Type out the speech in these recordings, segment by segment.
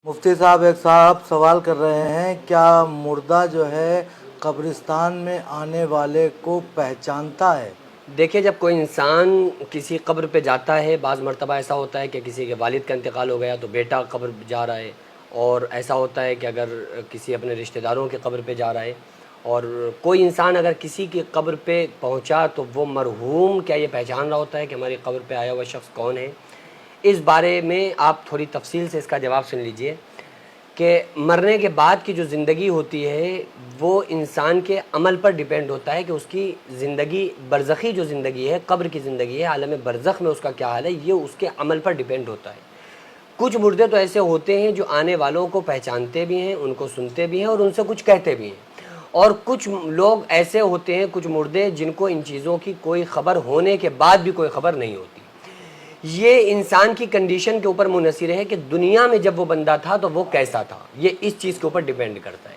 مفتی صاحب، ایک صاحب سوال کر رہے ہیں، کیا مردہ جو ہے قبرستان میں آنے والے کو پہچانتا ہے؟ دیکھیں، جب کوئی انسان کسی قبر پہ جاتا ہے، بعض مرتبہ ایسا ہوتا ہے کہ کسی کے والد کا انتقال ہو گیا تو بیٹا قبر جا رہا ہے، اور ایسا ہوتا ہے کہ اگر کسی اپنے رشتہ داروں کے قبر پہ جا رہا ہے، اور کوئی انسان اگر کسی کی قبر پہ پہنچا تو وہ مرحوم کیا یہ پہچان رہا ہوتا ہے کہ ہماری قبر پہ آیا ہوا شخص کون ہے؟ اس بارے میں آپ تھوڑی تفصیل سے اس کا جواب سن لیجئے کہ مرنے کے بعد کی جو زندگی ہوتی ہے وہ انسان کے عمل پر ڈیپینڈ ہوتا ہے کہ اس کی زندگی برزخی جو زندگی ہے، قبر کی زندگی ہے، عالم برزخ میں اس کا کیا حال ہے، یہ اس کے عمل پر ڈیپینڈ ہوتا ہے۔ کچھ مردے تو ایسے ہوتے ہیں جو آنے والوں کو پہچانتے بھی ہیں، ان کو سنتے بھی ہیں اور ان سے کچھ کہتے بھی ہیں، اور کچھ لوگ ایسے ہوتے ہیں، کچھ مردے، جن کو ان چیزوں کی کوئی خبر ہونے کے بعد بھی کوئی خبر نہیں ہوتی۔ یہ انسان کی کنڈیشن کے اوپر منحصر ہے کہ دنیا میں جب وہ بندہ تھا تو وہ کیسا تھا، یہ اس چیز کے اوپر ڈیپینڈ کرتا ہے۔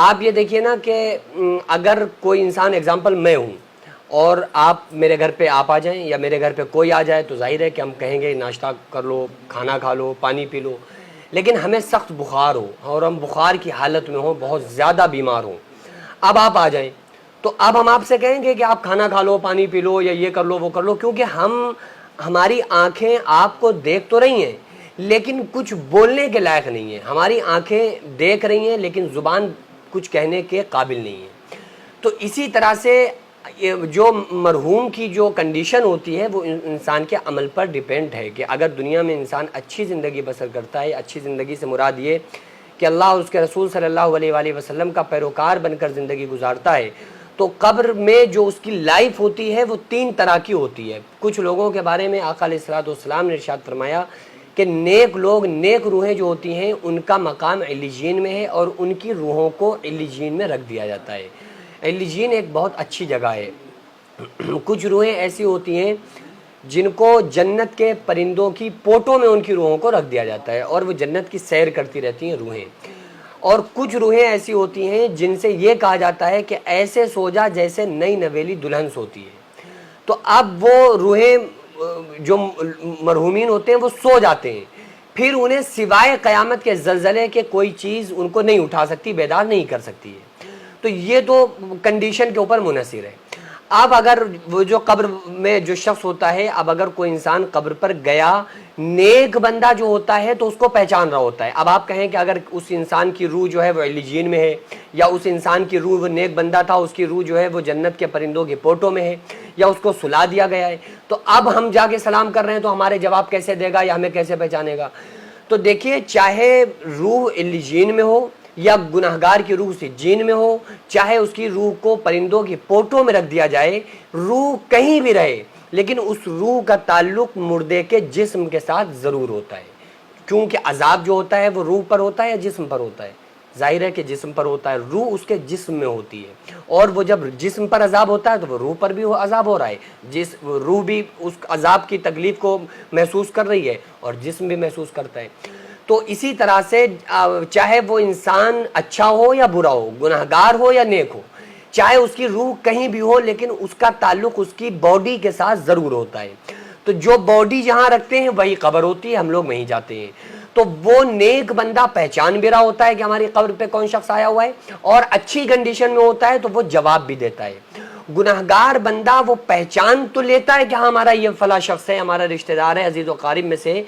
آپ یہ دیکھیے نا کہ اگر کوئی انسان، ایگزامپل میں ہوں، اور آپ میرے گھر پہ آپ آ جائیں یا میرے گھر پہ کوئی آ جائے تو ظاہر ہے کہ ہم کہیں گے ناشتہ کر لو، کھانا کھا لو، پانی پی لو، لیکن ہمیں سخت بخار ہو اور ہم بخار کی حالت میں ہوں، بہت زیادہ بیمار ہوں، اب آپ آ جائیں تو اب ہم آپ سے کہیں گے کہ آپ کھانا کھا لو، پانی پی لو، یا یہ کر لو، وہ کر لو، کیونکہ ہماری آنکھیں آپ کو دیکھ تو رہی ہیں لیکن کچھ بولنے کے لائق نہیں ہیں۔ ہماری آنکھیں دیکھ رہی ہیں لیکن زبان کچھ کہنے کے قابل نہیں ہے۔ تو اسی طرح سے جو مرحوم کی جو کنڈیشن ہوتی ہے وہ انسان کے عمل پر ڈیپینڈ ہے کہ اگر دنیا میں انسان اچھی زندگی بسر کرتا ہے، اچھی زندگی سے مراد یہ کہ اللہ اور اس کے رسول صلی اللہ علیہ وآلہ وسلم کا پیروکار بن کر زندگی گزارتا ہے، تو قبر میں جو اس کی لائف ہوتی ہے وہ 3 طرح کی ہوتی ہے۔ کچھ لوگوں کے بارے میں آقا علیہ الصلوۃ والسلام نے ارشاد فرمایا کہ نیک لوگ، نیک روحیں جو ہوتی ہیں ان کا مقام علیجین میں ہے اور ان کی روحوں کو علیجین میں رکھ دیا جاتا ہے۔ علیجین ایک بہت اچھی جگہ ہے۔ کچھ روحیں ایسی ہوتی ہیں جن کو جنت کے پرندوں کی پوٹوں میں ان کی روحوں کو رکھ دیا جاتا ہے اور وہ جنت کی سیر کرتی رہتی ہیں روحیں، اور کچھ روحیں ایسی ہوتی ہیں جن سے یہ کہا جاتا ہے کہ ایسے سو جا جیسے نئی نویلی دلہن سوتی ہے۔ تو اب وہ روحیں جو مرحومین ہوتے ہیں وہ سو جاتے ہیں، پھر انہیں سوائے قیامت کے زلزلے کے کوئی چیز ان کو نہیں اٹھا سکتی، بیدار نہیں کر سکتی ہے۔ تو یہ تو کنڈیشن کے اوپر منحصر ہے۔ اب اگر وہ جو قبر میں جو شخص ہوتا ہے، اب اگر کوئی انسان قبر پر گیا، نیک بندہ جو ہوتا ہے تو اس کو پہچان رہا ہوتا ہے۔ اب آپ کہیں کہ اگر اس انسان کی روح جو ہے وہ علیجین میں ہے، یا اس انسان کی روح، وہ نیک بندہ تھا، اس کی روح جو ہے وہ جنت کے پرندوں کی پوٹوں میں ہے، یا اس کو سلا دیا گیا ہے، تو اب ہم جا کے سلام کر رہے ہیں تو ہمارے جواب کیسے دے گا یا ہمیں کیسے پہچانے گا؟ تو دیکھیے، چاہے روح علیجین میں ہو یا گناہگار کی روح سجین میں ہو، چاہے اس کی روح کو پرندوں کی پوٹوں میں رکھ دیا جائے، روح کہیں بھی رہے لیکن اس روح کا تعلق مردے کے جسم کے ساتھ ضرور ہوتا ہے، کیونکہ عذاب جو ہوتا ہے وہ روح پر ہوتا ہے یا جسم پر ہوتا ہے؟ ظاہر ہے کہ جسم پر ہوتا ہے، روح اس کے جسم میں ہوتی ہے، اور وہ جب جسم پر عذاب ہوتا ہے تو وہ روح پر بھی عذاب ہو رہا ہے، روح بھی اس عذاب کی تکلیف کو محسوس کر رہی ہے اور جسم بھی محسوس کرتا ہے۔ تو اسی طرح سے چاہے وہ انسان اچھا ہو یا برا ہو، گناہگار ہو یا نیک ہو، چاہے اس کی روح کہیں بھی ہو لیکن اس کا تعلق اس کی باڈی کے ساتھ ضرور ہوتا ہے۔ تو جو باڈی جہاں رکھتے ہیں وہی قبر ہوتی ہے، ہم لوگ وہیں جاتے ہیں۔ تو وہ نیک بندہ پہچان بھی رہا ہوتا ہے کہ ہماری قبر پہ کون شخص آیا ہوا ہے، اور اچھی کنڈیشن میں ہوتا ہے تو وہ جواب بھی دیتا ہے۔ گناہگار بندہ وہ پہچان تو لیتا ہے کہ ہاں ہمارا یہ فلاں شخص ہے، ہمارا رشتہ دار ہے، عزیز و قارب میں سے،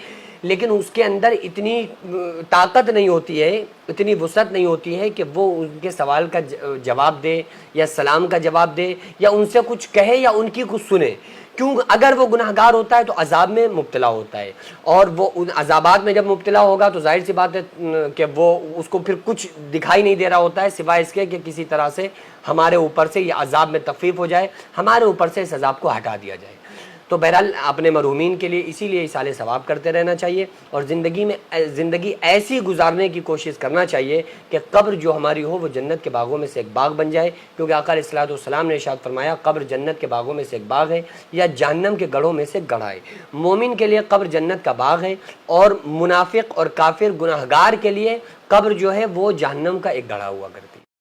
لیکن اس کے اندر اتنی طاقت نہیں ہوتی ہے، اتنی وسعت نہیں ہوتی ہے کہ وہ ان کے سوال کا جواب دے یا سلام کا جواب دے یا ان سے کچھ کہے یا ان کی کچھ سنے، کیوں؟ اگر وہ گناہگار ہوتا ہے تو عذاب میں مبتلا ہوتا ہے، اور وہ ان عذابات میں جب مبتلا ہوگا تو ظاہر سی بات ہے کہ وہ اس کو پھر کچھ دکھائی نہیں دے رہا ہوتا ہے سوائے اس کے کہ کسی طرح سے ہمارے اوپر سے یہ عذاب میں تخفیف ہو جائے، ہمارے اوپر سے اس عذاب کو ہٹا دیا جائے۔ تو بہرحال اپنے مرحومین کے لیے اسی لیے اصالہ ثواب کرتے رہنا چاہیے، اور زندگی ایسی گزارنے کی کوشش کرنا چاہیے کہ قبر جو ہماری ہو وہ جنت کے باغوں میں سے ایک باغ بن جائے، کیونکہ آقا علیہ الصلوۃ والسلام نے ارشاد فرمایا قبر جنت کے باغوں میں سے ایک باغ ہے یا جہنم کے گڑھوں میں سے گڑھا ہے۔ مومن کے لیے قبر جنت کا باغ ہے، اور منافق اور کافر گناہگار کے لیے قبر جو ہے وہ جہنم کا ایک گڑھا ہوا کرتی ہے۔